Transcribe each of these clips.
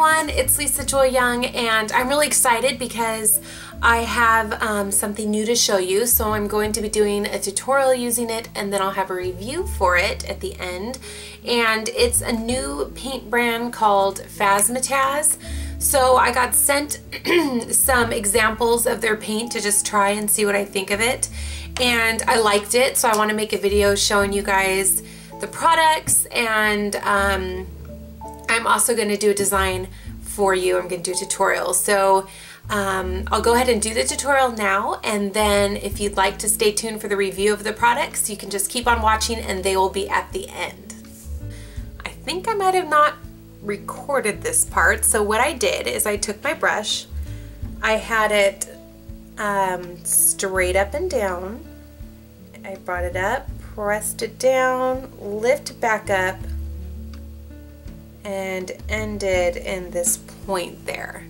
everyone, it's Lisa Joy Young, and I'm really excited because I have something new to show you. So I'm going to be doing a tutorial using it, and then I'll have a review for it at the end. And it's a new paint brand called Fazmataz. So I got sent some examples of their paint to just try and see what I think of it, and I liked it, so I want to make a video showing you guys the products, and I'm also going to do a design for you. I'm going to do a tutorial. So I'll go ahead and do the tutorial now, and then if you'd like to stay tuned for the review of the products, you can just keep on watching and they will be at the end. I think I might have not recorded this part. So what I did is I took my brush, I had it straight up and down, I brought it up, pressed it down, lift back up, and ended in this point there.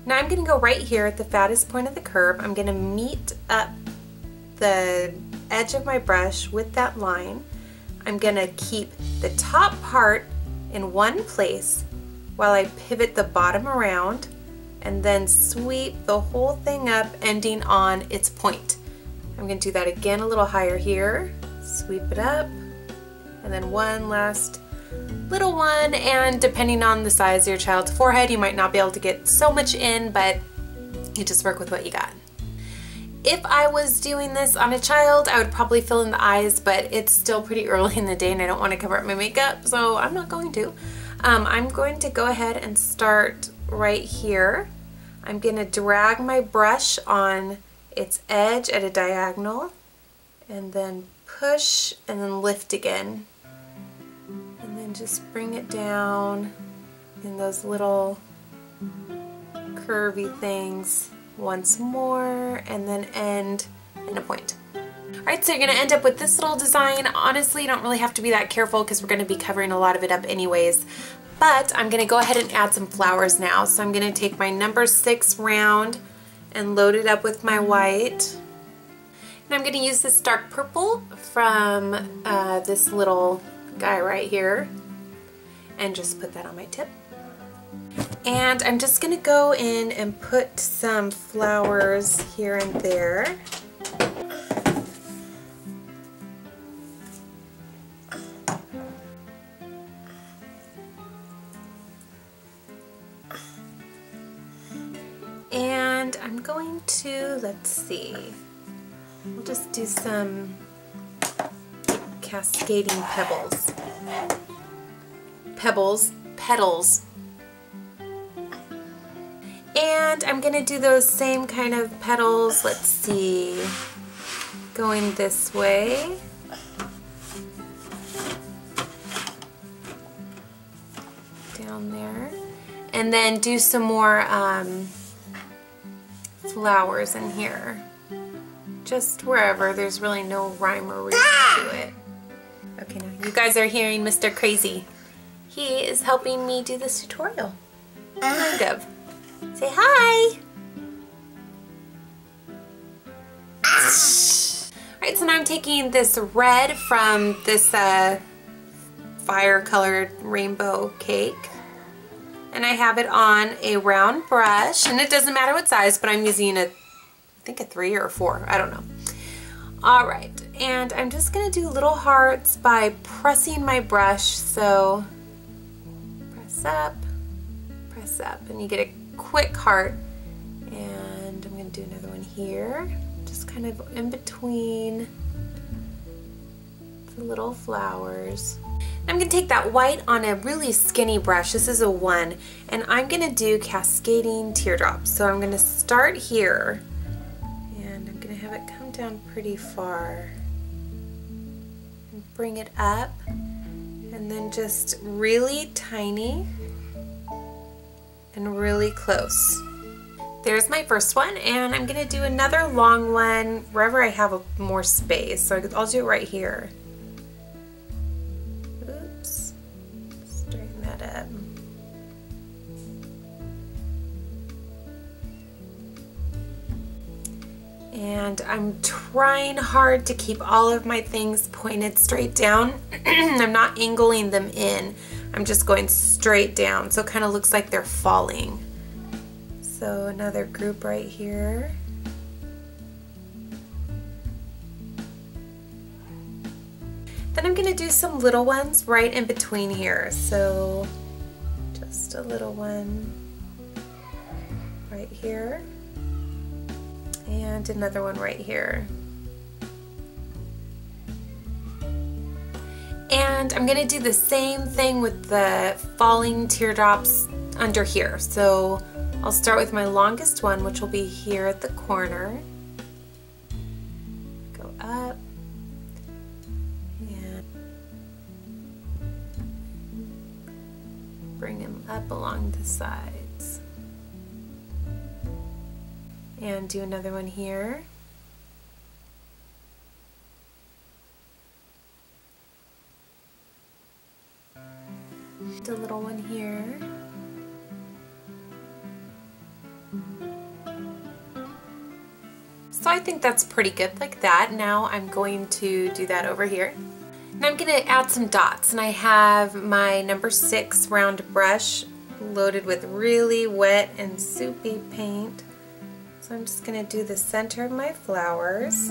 Now I'm going to go right here at the fattest point of the curve. I'm going to meet up the edge of my brush with that line. I'm going to keep the top part in one place while I pivot the bottom around, and then sweep the whole thing up, ending on its point. I'm going to do that again a little higher here, sweep it up, and then one last little one. And depending on the size of your child's forehead, you might not be able to get so much in, but you just work with what you got. If I was doing this on a child, I would probably fill in the eyes, but it's still pretty early in the day and I don't want to cover up my makeup, so I'm not going to. I'm going to go ahead and start right here. I'm going to drag my brush on its edge at a diagonal, and then push and then lift again, and then just bring it down in those little curvy things once more, and then end in a point. Alright, so you're going to end up with this little design. Honestly, you don't really have to be that careful because we're going to be covering a lot of it up anyways. But I'm going to go ahead and add some flowers now. So I'm going to take my number 6 round and load it up with my white. And I'm going to use this dark purple from this little guy right here, and just put that on my tip. And I'm just going to go in and put some flowers here and there. And I'm going to, let's see, we'll just do some cascading pebbles. Petals. And I'm going to do those same kind of petals, let's see, going this way. Down there. And then do some more flowers in here. Just wherever. There's really no rhyme or reason to it. Okay, now you guys are hearing Mr. Crazy. He is helping me do this tutorial. Kind of. Say hi! Alright, so now I'm taking this red from this fire colored rainbow cake, and I have it on a round brush, and it doesn't matter what size, but I'm using I think a 3 or a 4, I don't know. Alright, and I'm just going to do little hearts by pressing my brush, so press up, and you get a quick heart. And I'm going to do another one here, just kind of in between the little flowers. I'm going to take that white on a really skinny brush, this is a 1, and I'm going to do cascading teardrops. So I'm going to start here, and I'm going to have it come down pretty far, and bring it up, and then just really tiny and really close. There's my first one, and I'm going to do another long one wherever I have more space. So I'll do it right here. Oops. Straighten that up. And I'm trying hard to keep all of my things pointed straight down. I'm not angling them in, I'm just going straight down, so it kind of looks like they're falling. So another group right here. Then I'm going to do some little ones right in between here. So just a little one right here and another one right here. And I'm going to do the same thing with the falling teardrops under here. So I'll start with my longest one, which will be here at the corner. Go up. And bring them up along the sides. And do another one here. A little one here. So I think that's pretty good like that. Now I'm going to do that over here. Now I'm going to add some dots, and I have my number 6 round brush loaded with really wet and soupy paint. So I'm just going to do the center of my flowers.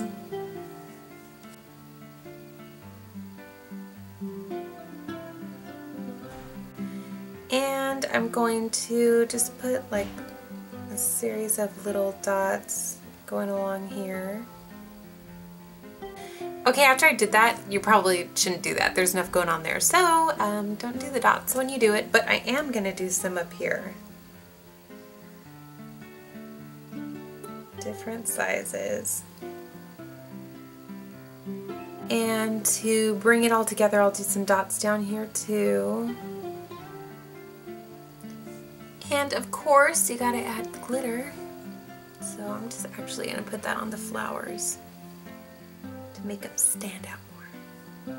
And I'm going to just put like a series of little dots going along here. Okay, after I did that, you probably shouldn't do that. There's enough going on there. So don't do the dots when you do it, but I am going to do some up here. Different sizes. And to bring it all together, I'll do some dots down here too. And of course, you gotta add the glitter. So I'm just actually gonna put that on the flowers to make them stand out more.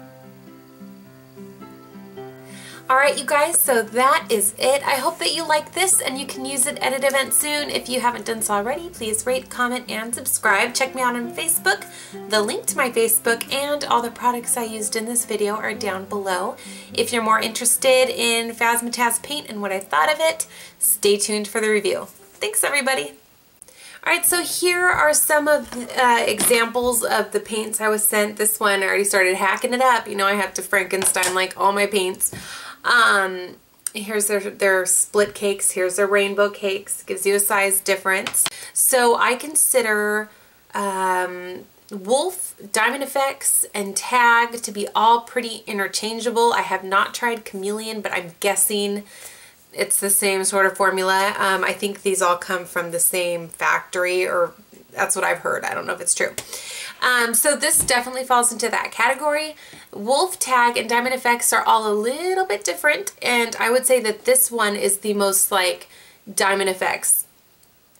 Alright you guys, so that is it. I hope that you like this and you can use it at an event soon. If you haven't done so already, please rate, comment, and subscribe. Check me out on Facebook. The link to my Facebook and all the products I used in this video are down below. If you're more interested in Fazmataz paint and what I thought of it, stay tuned for the review. Thanks everybody! Alright, so here are some of the examples of the paints I was sent. This one, I already started hacking it up. You know I have to Frankenstein like all my paints. Here's their split cakes. Here's their rainbow cakes. Gives you a size difference. So I consider Wolf, Diamond Effects, and Tag to be all pretty interchangeable. I have not tried Chameleon, but I'm guessing it's the same sort of formula. I think these all come from the same factory, or that's what I've heard. I don't know if it's true. So this definitely falls into that category. Wolf, Tag, and Diamond Effects are all a little bit different, and I would say that this one is the most like Diamond Effects.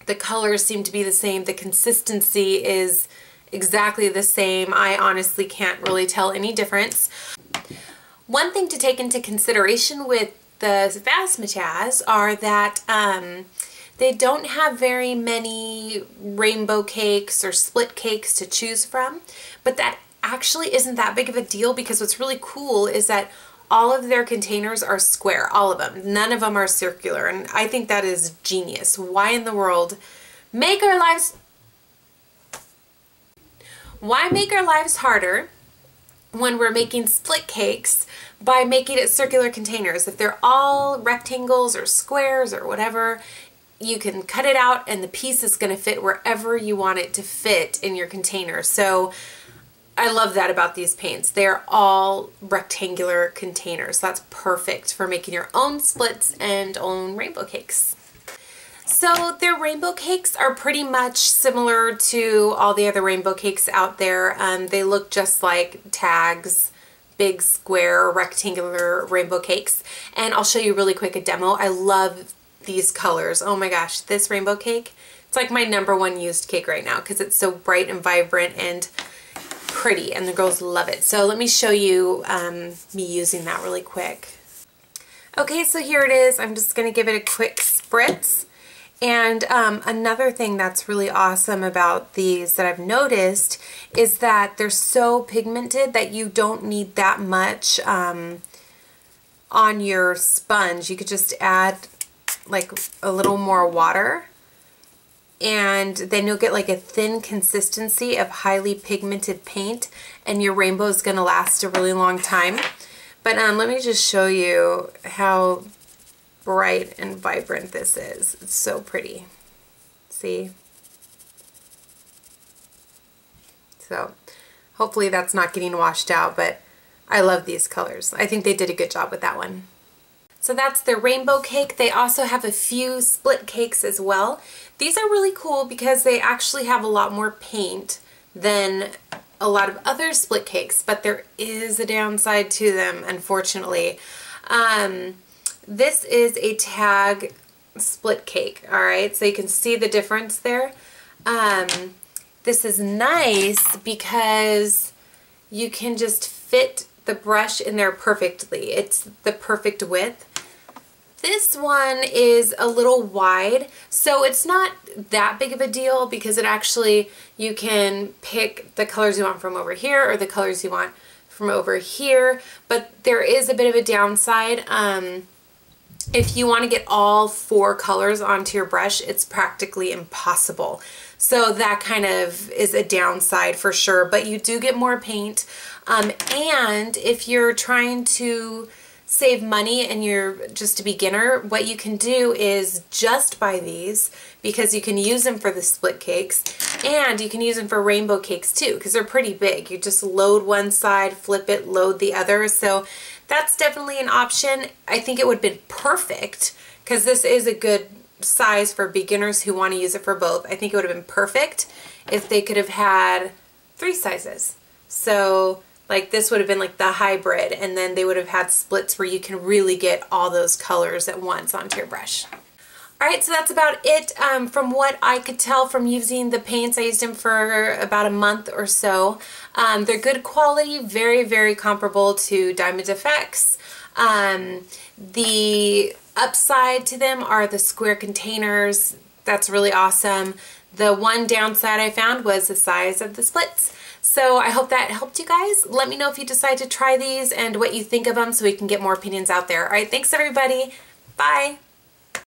The colors seem to be the same. The consistency is exactly the same. I honestly can't really tell any difference. One thing to take into consideration with the Fazmataz are that they don't have very many rainbow cakes or split cakes to choose from, but that actually isn't that big of a deal, because what's really cool is that all of their containers are square, all of them. None of them are circular, and I think that is genius. Why in the world make our lives harder when we're making split cakes by making it circular containers? If they're all rectangles or squares or whatever, you can cut it out and the piece is going to fit wherever you want it to fit in your container. So I love that about these paints. They're all rectangular containers. So that's perfect for making your own splits and own rainbow cakes. So their rainbow cakes are pretty much similar to all the other rainbow cakes out there. They look just like Tag's big square rectangular rainbow cakes. And I'll show you really quick a demo. I love these colors. Oh my gosh, this rainbow cake, it's like my #1 used cake right now because it's so bright and vibrant and pretty, and the girls love it. So let me show you me using that really quick. Okay, so here it is. I'm just gonna give it a quick spritz. And another thing that's really awesome about these that I've noticed is that they're so pigmented that you don't need that much on your sponge, you could just add like a little more water, and then you'll get like a thin consistency of highly pigmented paint, and your rainbow is going to last a really long time. But let me just show you how bright and vibrant this is. It's so pretty. See? So hopefully that's not getting washed out, but I love these colors. I think they did a good job with that one. So that's the rainbow cake. They also have a few split cakes as well. These are really cool because they actually have a lot more paint than a lot of other split cakes, but there is a downside to them, unfortunately. This is a tag split cake, all right? So you can see the difference there. This is nice because you can just fit the brush in there perfectly. It's the perfect width. This one is a little wide, so it's not that big of a deal because it actually, you can pick the colors you want from over here or the colors you want from over here, but there is a bit of a downside. If you want to get all 4 colors onto your brush, it's practically impossible. So that kind of is a downside for sure, but you do get more paint. And if you're trying to save money and you're just a beginner, what you can do is just buy these, because you can use them for the split cakes and you can use them for rainbow cakes too, because they're pretty big. You just load one side, flip it, load the other. So that's definitely an option. I think it would have been perfect because this is a good size for beginners who want to use it for both. I think it would have been perfect if they could have had 3 sizes. So like this would have been like the hybrid, and then they would have had splits where you can really get all those colors at once onto your brush. Alright, so that's about it. From what I could tell from using the paints, I used them for about a month or so. They're good quality, very, very comparable to Diamond FX. The upside to them are the square containers. That's really awesome. The one downside I found was the size of the splits. So I hope that helped you guys. Let me know if you decide to try these and what you think of them so we can get more opinions out there. Alright, thanks everybody. Bye.